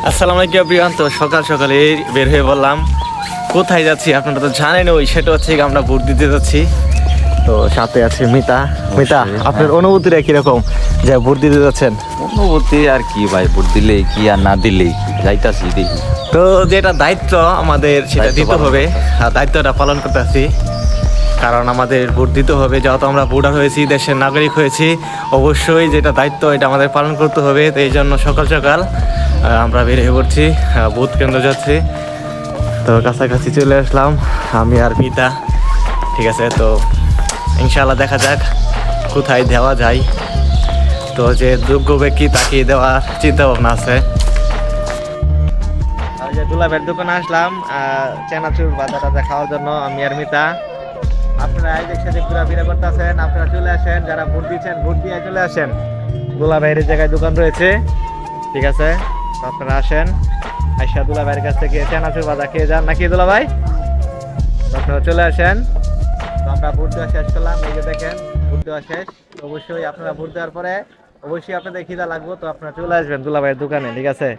আসসালামু আলাইকুম এভরিওয়ান। তো সকাল সকালে বের হয়ে বললাম, কোথায় যাচ্ছি আপনারা তো জানেন, ওই সেটা হচ্ছে আমরা ভোট দিতে যাচ্ছি। তো সাথে আছে মিতা। মিতা, আপনার অনুভূতিটা কিরকম যে ভোট দিতে যাচ্ছেন? অনুভূতি আর কি ভাই, ভোট দিলেই কি আর না দিলেই কি, যাইতাছি দেখি। তো যেটা দায়িত্ব আমাদের সেটা দায়িত্ব দিতে পালন হবে, আর দায়িত্বটা পালন করতেছি। কারণ আমাদের ভোট দিতে হবে, যেহেতু আমরা ভোটার হয়েছি, দেশের নাগরিক হয়েছি, অবশ্যই যেটা দায়িত্ব এটা আমাদের পালন করতে হবে। তো এই জন্য সকাল সকাল আমরা বের হয়ে পড়ছি, ভোট কেন্দ্র যাচ্ছি। তো কাছাকাছি চলে আসলাম আমি আর মিতা, ঠিক আছে। তো ইনশাআল্লাহ দেখা যাক কোথায় দেওয়া যায়। তো যে যোগ্য ব্যক্তি তাকে দেওয়ার চিন্তা ভাবনা আছে। আর যে দুলাভের দোকানে আসলাম চানাচুর বাজার টাজা খাওয়ার জন্য, আমি আর মিতা। আপনারা একসাথে ঘোরাফেরা করতেছেন, আপনারা চলে আসেন, যারা ভোট দিচ্ছেন ভোট দিয়ে চলে আসেন। দুলাভাইয়ের জায়গায় দোকান রয়েছে, ঠিক আছে। তো আপনারা আসেন, আইসা দুলাভাইয়ের কাছ থেকে চানাচুর বাজার খেয়ে যান, নাকি দুলাভাই? তো আপনারা চলে আসেন। তো আমরা ভোট দেওয়া শেষ করলাম, এই যে দেখেন ভোট দেওয়া শেষ। তো অবশ্যই আপনারা ভোট দেওয়ার পরে অবশ্যই আপনাদের খিদা লাগবে, তো আপনারা চলে আসবেন দুলাভাইয়ের দোকানে, ঠিক আছে।